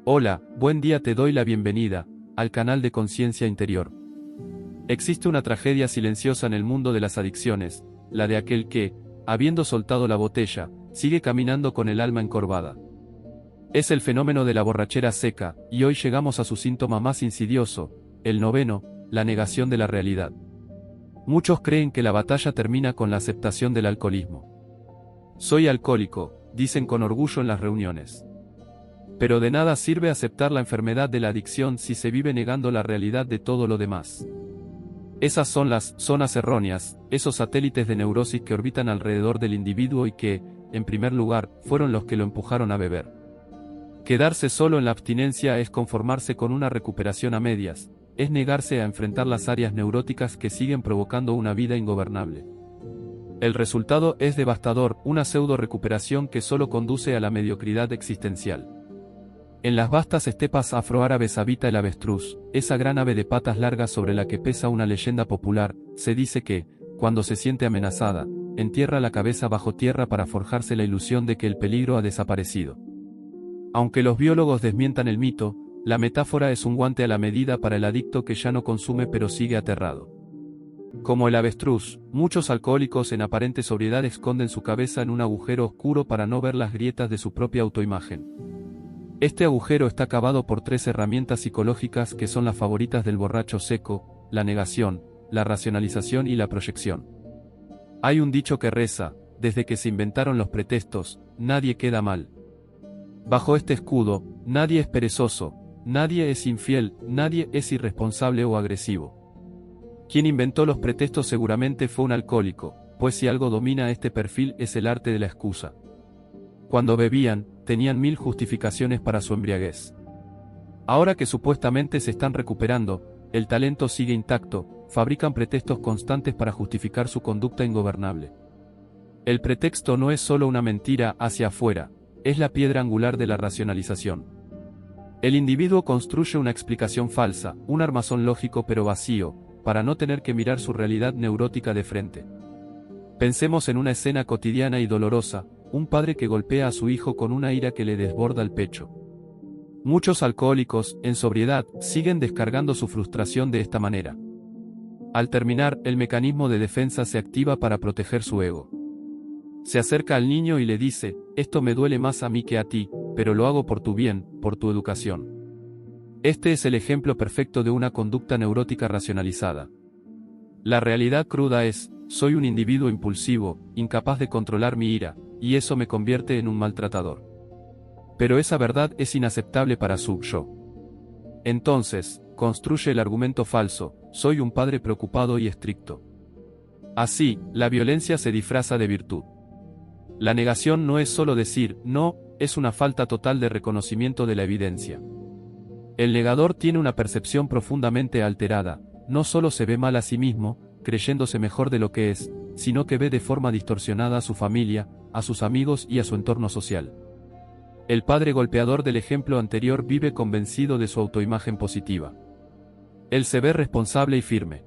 Hola, buen día, te doy la bienvenida al canal de Conciencia Interior. Existe una tragedia silenciosa en el mundo de las adicciones, la de aquel que, habiendo soltado la botella, sigue caminando con el alma encorvada. Es el fenómeno de la borrachera seca, y hoy llegamos a su síntoma más insidioso, el noveno, la negación de la realidad. Muchos creen que la batalla termina con la aceptación del alcoholismo. Soy alcohólico, dicen con orgullo en las reuniones. Pero de nada sirve aceptar la enfermedad de la adicción si se vive negando la realidad de todo lo demás. Esas son las zonas erróneas, esos satélites de neurosis que orbitan alrededor del individuo y que, en primer lugar, fueron los que lo empujaron a beber. Quedarse solo en la abstinencia es conformarse con una recuperación a medias, es negarse a enfrentar las áreas neuróticas que siguen provocando una vida ingobernable. El resultado es devastador, una pseudo-recuperación que solo conduce a la mediocridad existencial. En las vastas estepas afroárabes habita el avestruz, esa gran ave de patas largas sobre la que pesa una leyenda popular. Se dice que, cuando se siente amenazada, entierra la cabeza bajo tierra para forjarse la ilusión de que el peligro ha desaparecido. Aunque los biólogos desmientan el mito, la metáfora es un guante a la medida para el adicto que ya no consume pero sigue aterrado. Como el avestruz, muchos alcohólicos en aparente sobriedad esconden su cabeza en un agujero oscuro para no ver las grietas de su propia autoimagen. Este agujero está cavado por tres herramientas psicológicas que son las favoritas del borracho seco: la negación, la racionalización y la proyección. Hay un dicho que reza: desde que se inventaron los pretextos, nadie queda mal. Bajo este escudo, nadie es perezoso, nadie es infiel, nadie es irresponsable o agresivo. Quien inventó los pretextos seguramente fue un alcohólico, pues si algo domina este perfil es el arte de la excusa. Cuando bebían, tenían 1000 justificaciones para su embriaguez. Ahora que supuestamente se están recuperando, el talento sigue intacto, fabrican pretextos constantes para justificar su conducta ingobernable. El pretexto no es solo una mentira hacia afuera, es la piedra angular de la racionalización. El individuo construye una explicación falsa, un armazón lógico pero vacío, para no tener que mirar su realidad neurótica de frente. Pensemos en una escena cotidiana y dolorosa: un padre que golpea a su hijo con una ira que le desborda el pecho. Muchos alcohólicos, en sobriedad, siguen descargando su frustración de esta manera. Al terminar, el mecanismo de defensa se activa para proteger su ego. Se acerca al niño y le dice: esto me duele más a mí que a ti, pero lo hago por tu bien, por tu educación. Este es el ejemplo perfecto de una conducta neurótica racionalizada. La realidad cruda es: soy un individuo impulsivo, incapaz de controlar mi ira, y eso me convierte en un maltratador. Pero esa verdad es inaceptable para su yo. Entonces, construye el argumento falso: soy un padre preocupado y estricto. Así, la violencia se disfraza de virtud. La negación no es solo decir no, es una falta total de reconocimiento de la evidencia. El negador tiene una percepción profundamente alterada, no solo se ve mal a sí mismo, creyéndose mejor de lo que es, sino que ve de forma distorsionada a su familia, a sus amigos y a su entorno social. El padre golpeador del ejemplo anterior vive convencido de su autoimagen positiva. Él se ve responsable y firme.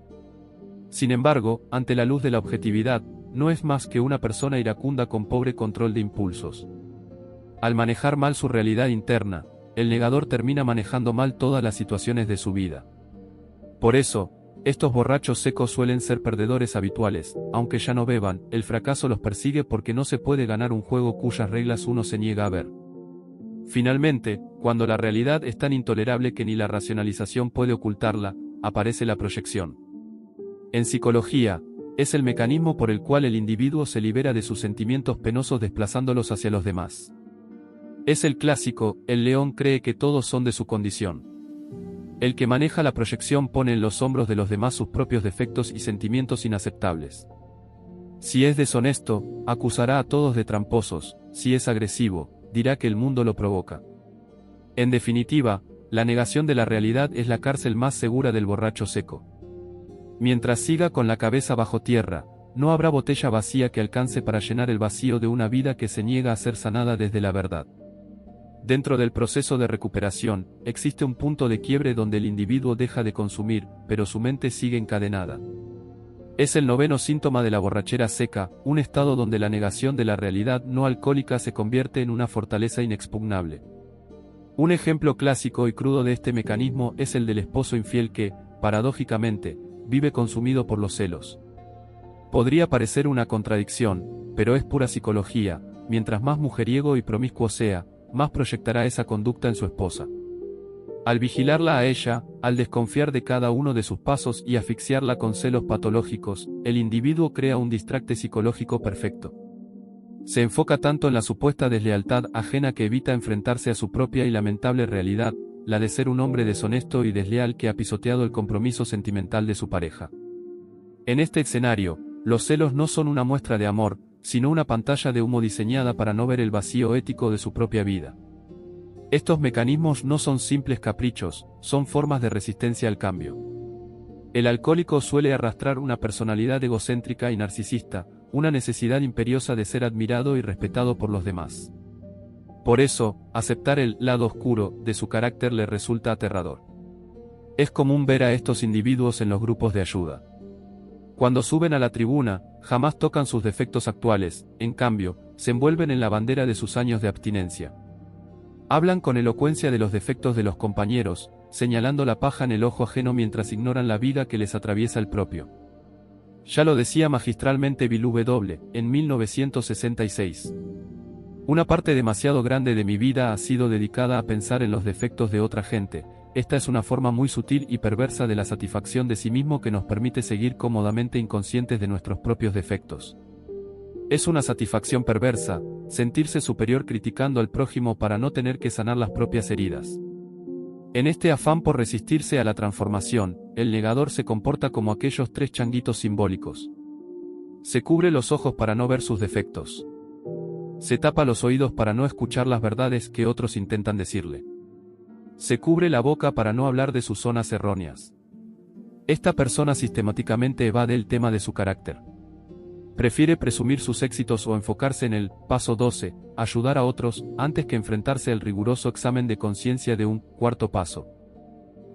Sin embargo, ante la luz de la objetividad, no es más que una persona iracunda con pobre control de impulsos. Al manejar mal su realidad interna, el negador termina manejando mal todas las situaciones de su vida. Por eso, estos borrachos secos suelen ser perdedores habituales. Aunque ya no beban, el fracaso los persigue porque no se puede ganar un juego cuyas reglas uno se niega a ver. Finalmente, cuando la realidad es tan intolerable que ni la racionalización puede ocultarla, aparece la proyección. En psicología, es el mecanismo por el cual el individuo se libera de sus sentimientos penosos desplazándolos hacia los demás. Es el clásico: el león cree que todos son de su condición. El que maneja la proyección pone en los hombros de los demás sus propios defectos y sentimientos inaceptables. Si es deshonesto, acusará a todos de tramposos; si es agresivo, dirá que el mundo lo provoca. En definitiva, la negación de la realidad es la cárcel más segura del borracho seco. Mientras siga con la cabeza bajo tierra, no habrá botella vacía que alcance para llenar el vacío de una vida que se niega a ser sanada desde la verdad. Dentro del proceso de recuperación, existe un punto de quiebre donde el individuo deja de consumir, pero su mente sigue encadenada. Es el noveno síntoma de la borrachera seca, un estado donde la negación de la realidad no alcohólica se convierte en una fortaleza inexpugnable. Un ejemplo clásico y crudo de este mecanismo es el del esposo infiel que, paradójicamente, vive consumido por los celos. Podría parecer una contradicción, pero es pura psicología. Mientras más mujeriego y promiscuo sea, más proyectará esa conducta en su esposa. Al vigilarla a ella, al desconfiar de cada uno de sus pasos y asfixiarla con celos patológicos, el individuo crea un distracte psicológico perfecto. Se enfoca tanto en la supuesta deslealtad ajena que evita enfrentarse a su propia y lamentable realidad, la de ser un hombre deshonesto y desleal que ha pisoteado el compromiso sentimental de su pareja. En este escenario, los celos no son una muestra de amor, sino una pantalla de humo diseñada para no ver el vacío ético de su propia vida. Estos mecanismos no son simples caprichos, son formas de resistencia al cambio. El alcohólico suele arrastrar una personalidad egocéntrica y narcisista, una necesidad imperiosa de ser admirado y respetado por los demás. Por eso, aceptar el lado oscuro de su carácter le resulta aterrador. Es común ver a estos individuos en los grupos de ayuda. Cuando suben a la tribuna, jamás tocan sus defectos actuales, en cambio, se envuelven en la bandera de sus años de abstinencia. Hablan con elocuencia de los defectos de los compañeros, señalando la paja en el ojo ajeno mientras ignoran la vida que les atraviesa el propio. Ya lo decía magistralmente Bill W. en 1966. Una parte demasiado grande de mi vida ha sido dedicada a pensar en los defectos de otra gente. Esta es una forma muy sutil y perversa de la satisfacción de sí mismo que nos permite seguir cómodamente inconscientes de nuestros propios defectos. Es una satisfacción perversa, sentirse superior criticando al prójimo para no tener que sanar las propias heridas. En este afán por resistirse a la transformación, el negador se comporta como aquellos tres changuitos simbólicos. Se cubre los ojos para no ver sus defectos. Se tapa los oídos para no escuchar las verdades que otros intentan decirle. Se cubre la boca para no hablar de sus zonas erróneas. Esta persona sistemáticamente evade el tema de su carácter. Prefiere presumir sus éxitos o enfocarse en el paso 12, ayudar a otros, antes que enfrentarse al riguroso examen de conciencia de un cuarto paso.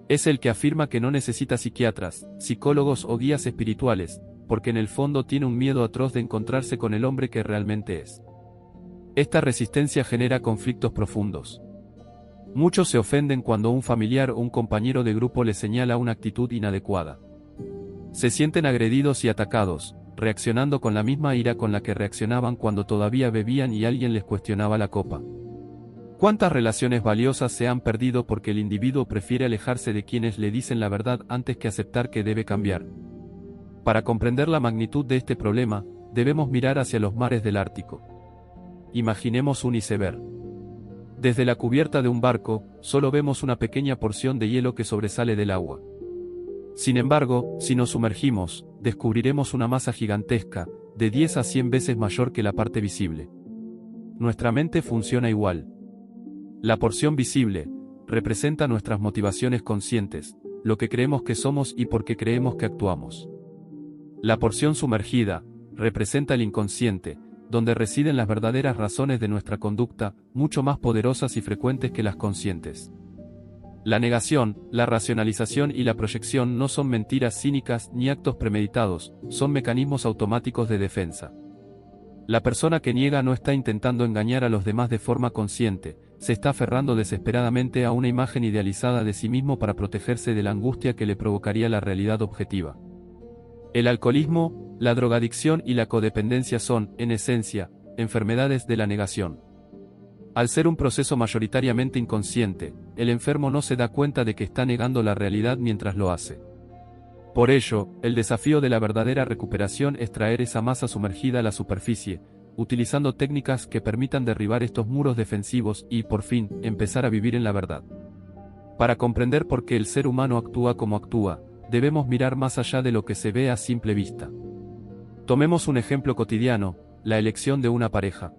Es el que afirma que no necesita psiquiatras, psicólogos o guías espirituales, porque en el fondo tiene un miedo atroz de encontrarse con el hombre que realmente es. Esta resistencia genera conflictos profundos. Muchos se ofenden cuando un familiar o un compañero de grupo les señala una actitud inadecuada. Se sienten agredidos y atacados, reaccionando con la misma ira con la que reaccionaban cuando todavía bebían y alguien les cuestionaba la copa. ¿Cuántas relaciones valiosas se han perdido porque el individuo prefiere alejarse de quienes le dicen la verdad antes que aceptar que debe cambiar? Para comprender la magnitud de este problema, debemos mirar hacia los mares del Ártico. Imaginemos un iceberg. Desde la cubierta de un barco, solo vemos una pequeña porción de hielo que sobresale del agua. Sin embargo, si nos sumergimos, descubriremos una masa gigantesca, de 10 a 100 veces mayor que la parte visible. Nuestra mente funciona igual. La porción visible representa nuestras motivaciones conscientes, lo que creemos que somos y por qué creemos que actuamos. La porción sumergida representa el inconsciente, donde residen las verdaderas razones de nuestra conducta, mucho más poderosas y frecuentes que las conscientes. La negación, la racionalización y la proyección no son mentiras cínicas ni actos premeditados, son mecanismos automáticos de defensa. La persona que niega no está intentando engañar a los demás de forma consciente, se está aferrando desesperadamente a una imagen idealizada de sí mismo para protegerse de la angustia que le provocaría la realidad objetiva. El alcoholismo, la drogadicción y la codependencia son, en esencia, enfermedades de la negación. Al ser un proceso mayoritariamente inconsciente, el enfermo no se da cuenta de que está negando la realidad mientras lo hace. Por ello, el desafío de la verdadera recuperación es traer esa masa sumergida a la superficie, utilizando técnicas que permitan derribar estos muros defensivos y, por fin, empezar a vivir en la verdad. Para comprender por qué el ser humano actúa como actúa, debemos mirar más allá de lo que se ve a simple vista. Tomemos un ejemplo cotidiano, la elección de una pareja.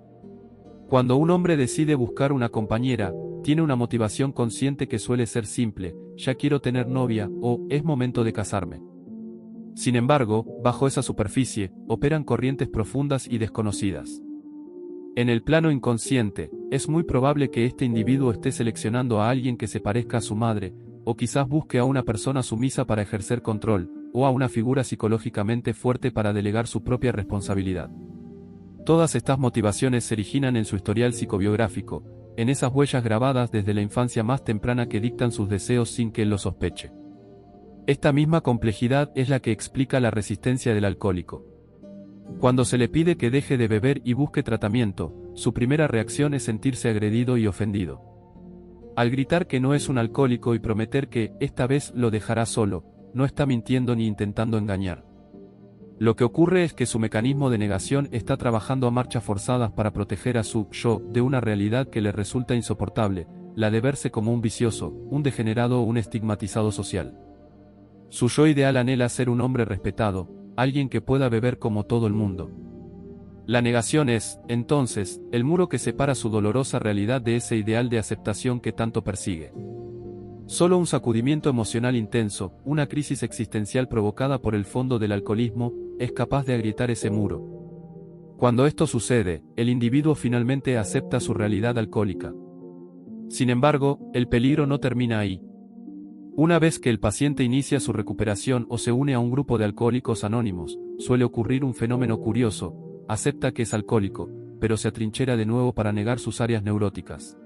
Cuando un hombre decide buscar una compañera, tiene una motivación consciente que suele ser simple: ya quiero tener novia, o es momento de casarme. Sin embargo, bajo esa superficie, operan corrientes profundas y desconocidas. En el plano inconsciente, es muy probable que este individuo esté seleccionando a alguien que se parezca a su madre, o quizás busque a una persona sumisa para ejercer control, o a una figura psicológicamente fuerte para delegar su propia responsabilidad. Todas estas motivaciones se originan en su historial psicobiográfico, en esas huellas grabadas desde la infancia más temprana que dictan sus deseos sin que él lo sospeche. Esta misma complejidad es la que explica la resistencia del alcohólico. Cuando se le pide que deje de beber y busque tratamiento, su primera reacción es sentirse agredido y ofendido. Al gritar que no es un alcohólico y prometer que, esta vez, lo dejará solo, no está mintiendo ni intentando engañar. Lo que ocurre es que su mecanismo de negación está trabajando a marchas forzadas para proteger a su yo de una realidad que le resulta insoportable, la de verse como un vicioso, un degenerado o un estigmatizado social. Su yo ideal anhela ser un hombre respetado, alguien que pueda beber como todo el mundo. La negación es, entonces, el muro que separa su dolorosa realidad de ese ideal de aceptación que tanto persigue. Solo un sacudimiento emocional intenso, una crisis existencial provocada por el fondo del alcoholismo, es capaz de agrietar ese muro. Cuando esto sucede, el individuo finalmente acepta su realidad alcohólica. Sin embargo, el peligro no termina ahí. Una vez que el paciente inicia su recuperación o se une a un grupo de alcohólicos anónimos, suele ocurrir un fenómeno curioso: acepta que es alcohólico, pero se atrinchera de nuevo para negar sus áreas neuróticas.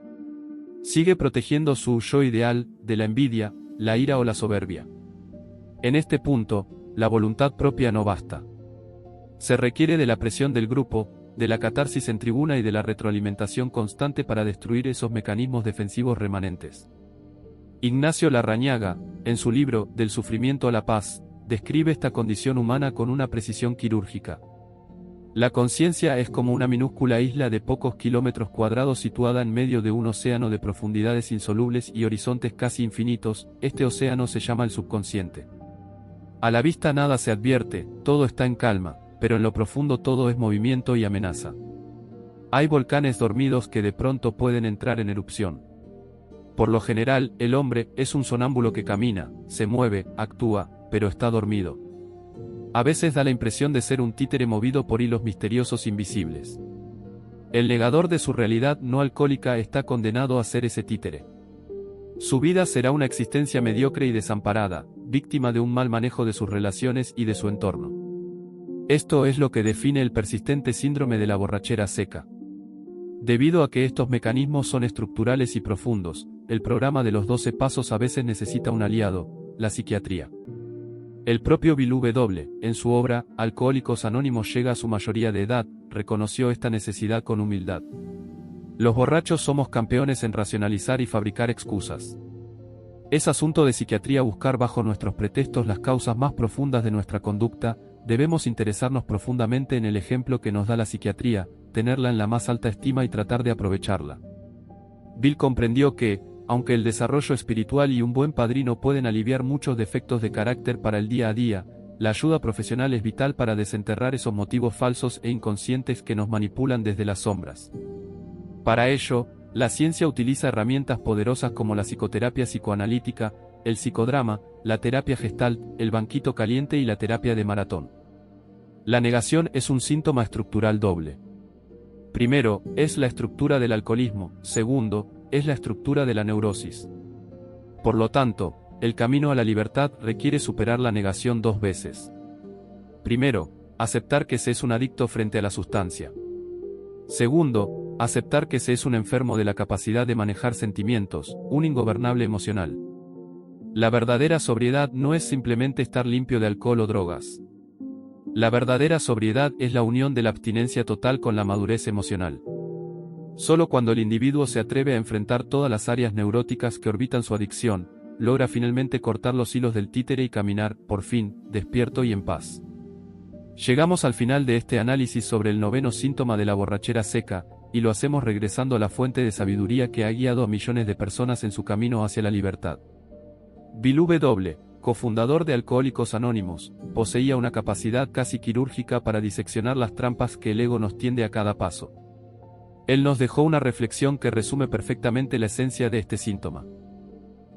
Sigue protegiendo su yo ideal de la envidia, la ira o la soberbia. En este punto, la voluntad propia no basta. Se requiere de la presión del grupo, de la catarsis en tribuna y de la retroalimentación constante para destruir esos mecanismos defensivos remanentes. Ignacio Larrañaga, en su libro Del sufrimiento a la paz, describe esta condición humana con una precisión quirúrgica. La conciencia es como una minúscula isla de pocos kilómetros cuadrados situada en medio de un océano de profundidades insolubles y horizontes casi infinitos. Este océano se llama el subconsciente. A la vista nada se advierte, todo está en calma, pero en lo profundo todo es movimiento y amenaza. Hay volcanes dormidos que de pronto pueden entrar en erupción. Por lo general, el hombre es un sonámbulo que camina, se mueve, actúa, pero está dormido. A veces da la impresión de ser un títere movido por hilos misteriosos invisibles. El negador de su realidad no alcohólica está condenado a ser ese títere. Su vida será una existencia mediocre y desamparada, víctima de un mal manejo de sus relaciones y de su entorno. Esto es lo que define el persistente síndrome de la borrachera seca. Debido a que estos mecanismos son estructurales y profundos, el programa de los 12 pasos a veces necesita un aliado: la psiquiatría. El propio Bill W., en su obra Alcohólicos Anónimos llega a su mayoría de edad, reconoció esta necesidad con humildad. Los borrachos somos campeones en racionalizar y fabricar excusas. Es asunto de psiquiatría buscar bajo nuestros pretextos las causas más profundas de nuestra conducta. Debemos interesarnos profundamente en el ejemplo que nos da la psiquiatría, tenerla en la más alta estima y tratar de aprovecharla. Bill comprendió que, aunque el desarrollo espiritual y un buen padrino pueden aliviar muchos defectos de carácter para el día a día, la ayuda profesional es vital para desenterrar esos motivos falsos e inconscientes que nos manipulan desde las sombras. Para ello, la ciencia utiliza herramientas poderosas como la psicoterapia psicoanalítica, el psicodrama, la terapia gestalt, el banquito caliente y la terapia de maratón. La negación es un síntoma estructural doble. Primero, es la estructura del alcoholismo; segundo, es la estructura de la neurosis. Por lo tanto, el camino a la libertad requiere superar la negación 2 veces. Primero, aceptar que se es un adicto frente a la sustancia. Segundo, aceptar que se es un enfermo de la capacidad de manejar sentimientos, un ingobernable emocional. La verdadera sobriedad no es simplemente estar limpio de alcohol o drogas. La verdadera sobriedad es la unión de la abstinencia total con la madurez emocional. Solo cuando el individuo se atreve a enfrentar todas las áreas neuróticas que orbitan su adicción, logra finalmente cortar los hilos del títere y caminar, por fin, despierto y en paz. Llegamos al final de este análisis sobre el 9º síntoma de la borrachera seca, y lo hacemos regresando a la fuente de sabiduría que ha guiado a millones de personas en su camino hacia la libertad. Bill W., cofundador de Alcohólicos Anónimos, poseía una capacidad casi quirúrgica para diseccionar las trampas que el ego nos tiende a cada paso. Él nos dejó una reflexión que resume perfectamente la esencia de este síntoma.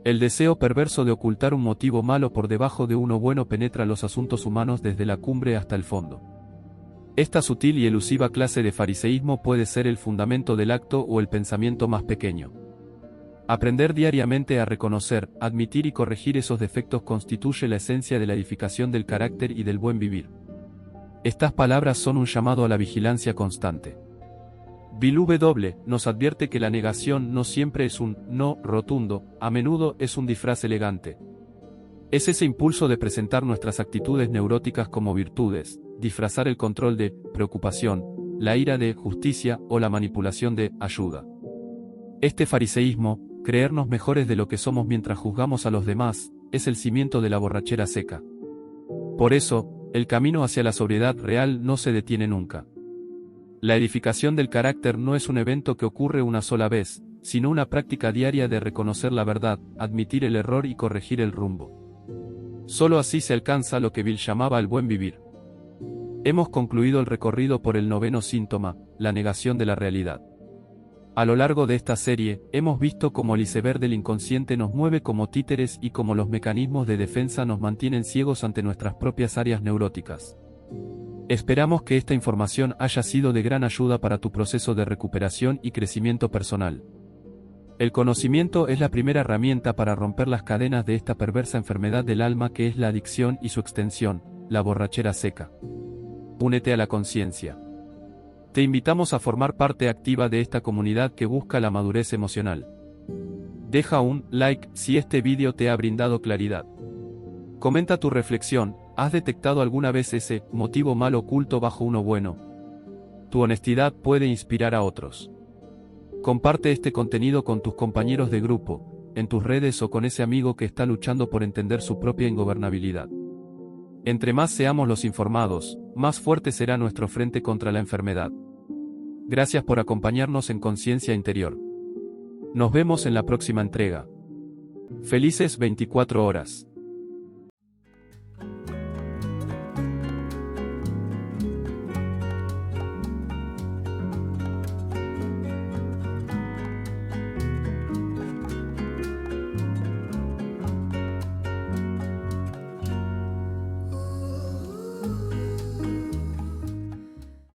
El deseo perverso de ocultar un motivo malo por debajo de uno bueno penetra los asuntos humanos desde la cumbre hasta el fondo. Esta sutil y elusiva clase de fariseísmo puede ser el fundamento del acto o el pensamiento más pequeño. Aprender diariamente a reconocer, admitir y corregir esos defectos constituye la esencia de la edificación del carácter y del buen vivir. Estas palabras son un llamado a la vigilancia constante. Bill W. nos advierte que la negación no siempre es un no rotundo, a menudo es un disfraz elegante. Es ese impulso de presentar nuestras actitudes neuróticas como virtudes, disfrazar el control de preocupación, la ira de justicia o la manipulación de ayuda. Este fariseísmo, creernos mejores de lo que somos mientras juzgamos a los demás, es el cimiento de la borrachera seca. Por eso, el camino hacia la sobriedad real no se detiene nunca. La edificación del carácter no es un evento que ocurre una sola vez, sino una práctica diaria de reconocer la verdad, admitir el error y corregir el rumbo. Solo así se alcanza lo que Bill llamaba el buen vivir. Hemos concluido el recorrido por el noveno síntoma, la negación de la realidad. A lo largo de esta serie, hemos visto cómo el iceberg del inconsciente nos mueve como títeres y cómo los mecanismos de defensa nos mantienen ciegos ante nuestras propias áreas neuróticas. Esperamos que esta información haya sido de gran ayuda para tu proceso de recuperación y crecimiento personal. El conocimiento es la primera herramienta para romper las cadenas de esta perversa enfermedad del alma que es la adicción y su extensión, la borrachera seca. Únete a la conciencia. Te invitamos a formar parte activa de esta comunidad que busca la madurez emocional. Deja un like si este vídeo te ha brindado claridad. Comenta tu reflexión, ¿has detectado alguna vez ese motivo mal oculto bajo uno bueno? Tu honestidad puede inspirar a otros. Comparte este contenido con tus compañeros de grupo, en tus redes o con ese amigo que está luchando por entender su propia ingobernabilidad. Entre más seamos los informados, más fuerte será nuestro frente contra la enfermedad. Gracias por acompañarnos en Conciencia Interior. Nos vemos en la próxima entrega. Felices 24 horas.